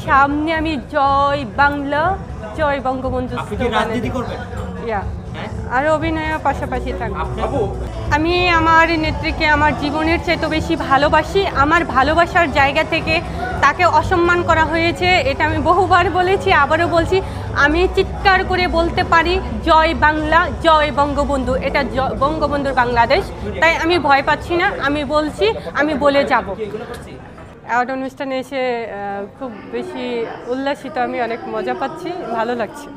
সামনে আমি জয় বাংলা, জয় বঙ্গবন্ধু আর অভিনয়ের পাশাপাশি থাকবো। আমি আমার নেত্রীকে আমার জীবনের চেয়ে তো বেশি ভালোবাসি। আমার ভালোবাসার জায়গা থেকে তাকে অসম্মান করা হয়েছে, এটা আমি বহুবার বলেছি, আবারও বলছি। আমি চিৎকার করে বলতে পারি জয় বাংলা, জয় বঙ্গবন্ধু। এটা বঙ্গবন্ধুর বাংলাদেশ, তাই আমি ভয় পাচ্ছি না। আমি বলছি, আমি বলে যাব। অ্যাওয়ার্ড অনুষ্ঠানে এসে খুব বেশি উল্লাসিত, আমি অনেক মজা পাচ্ছি, ভালো লাগছে।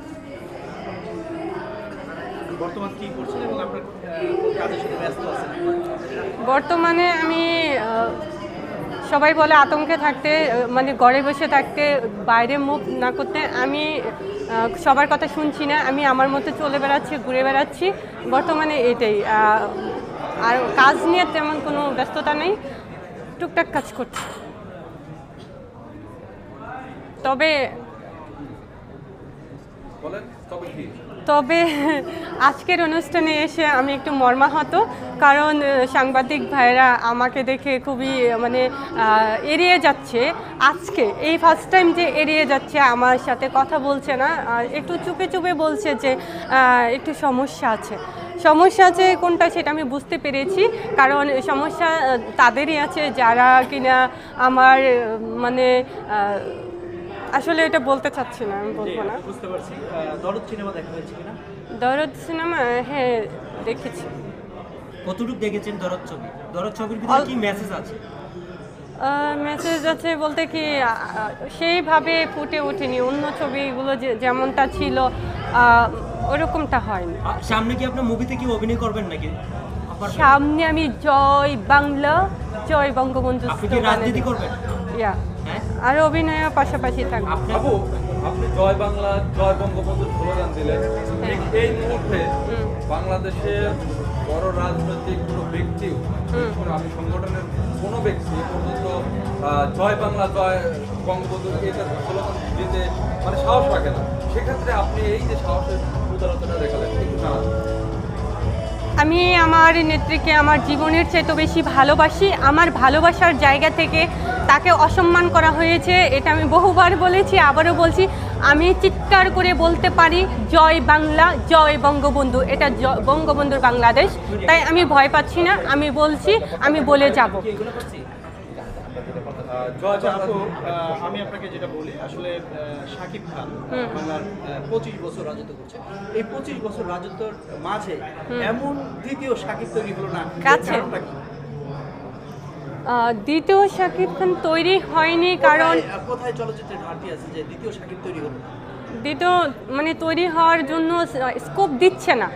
বর্তমানে আমি সবাই বলে আতঙ্কে থাকতে, মানে ঘরে বসে থাকতে, বাইরে মুভ না করতে। আমি সবার কথা শুনছি না, আমি আমার মতো চলে বেড়াচ্ছি, ঘুরে বেড়াচ্ছি বর্তমানে, এটাই। আর কাজ নিয়ে তেমন কোনো ব্যস্ততা নেই, টুকটাক কাজ করছি। তবে আজকের অনুষ্ঠানে এসে আমি একটু মর্মাহত, কারণ সাংবাদিক ভাইরা আমাকে দেখে খুবই মানে এড়িয়ে যাচ্ছে। আজকে এই ফার্স্ট টাইম যে এড়িয়ে যাচ্ছে, আমার সাথে কথা বলছে না, একটু চুপে চুপে বলছে যে একটু সমস্যা আছে। সমস্যা আছে কোনটা সেটা আমি বুঝতে পেরেছি, কারণ সমস্যা তাদেরই আছে যারা কিনা আমার মানে আসলে এটা বলতে চাচ্ছি না, আমি বলবো না। বুঝতে পারছি। দরদ সিনেমা দেখা হয়েছে কিনা? দরদ সিনেমা হ্যাঁ দেখেছি। কতটুকু দেখেছেন দরদ ছবি? দরদ ছবির ভিতরে কি মেসেজ আছে? মেসেজ আছে বলতে কি সেইভাবে ফুটে ওঠেনি। অন্য ছবিগুলো যেমনটা ছিল ওরকমটা হয়নি। সামনে কি আপনার মুভিতে কি অভিনয় করবেন নাকি? সামনে আমি জয় বাংলা, জয় বঙ্গবন্ধু। আপনি কি রাজনীতি করবেন? আর অভিনয়ের পাশাপাশি থাকবো। আপনি জয় বাংলা, জয় বঙ্গবন্ধু স্লোগান দিলেন, এই মুহূর্তে বাংলাদেশের বড় রাজনৈতিক কোনো ব্যক্তিও, আমি সংগঠনের কোনো ব্যক্তি পর্যন্ত জয় বাংলা, জয় বঙ্গবন্ধু এটা স্লোগান দিতে মানে সাহস রাখে না। সেক্ষেত্রে আপনি এই যে সাহসের উদারতাটা দেখালেন, একটু জানান। আমি আমার নেত্রীকে আমার জীবনের চেয়ে তো বেশি ভালোবাসি। আমার ভালোবাসার জায়গা থেকে তাকে অসম্মান করা হয়েছে, এটা আমি বহুবার বলেছি, আবারও বলছি। আমি চিৎকার করে বলতে পারি জয় বাংলা, জয় বঙ্গবন্ধু। এটা বঙ্গবন্ধুর বাংলাদেশ, তাই আমি ভয় পাচ্ছি না। আমি বলছি, আমি বলে যাব। আমি আপনাকে যেটা বলি, আসলে শাকিব খান বাংলার 25 বছর রাজত্ব করছে। এই 25 বছর রাজত্বের মাঝে এমন দ্বিতীয় শাকিব তৈরি হলো না, দ্বিতীয় শাকিব খান তৈরি হয়নি। কারণ কোথায় চলচ্চিত্রের ঘাটতি আছে যে দ্বিতীয় শাকিব তৈরি হলো? দ্বিতীয় মানে তৈরি হওয়ার জন্য স্কোপ দিচ্ছে না,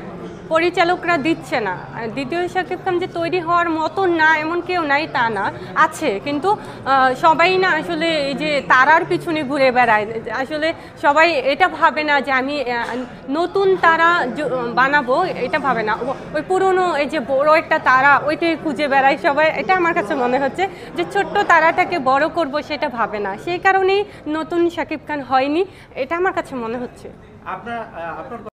পরিচালকরা দিচ্ছে না। দ্বিতীয় শাকিব খান যে তৈরি হওয়ার মতো না এমন কেউ নাই তা না, আছে, কিন্তু সবাই না আসলে এই যে তারার পিছনে ঘুরে বেড়ায়। আসলে সবাই এটা ভাবে না যে আমি নতুন তারা বানাবো, এটা ভাবে না। ওই পুরনো এই যে বড় একটা তারা, ওইটাই খুঁজে বেড়ায় সবাই। এটা আমার কাছে মনে হচ্ছে যে ছোট্ট তারাটাকে বড় করব, সেটা ভাবে না। সেই কারণেই নতুন শাকিব খান হয়নি, এটা আমার কাছে মনে হচ্ছে। আপনার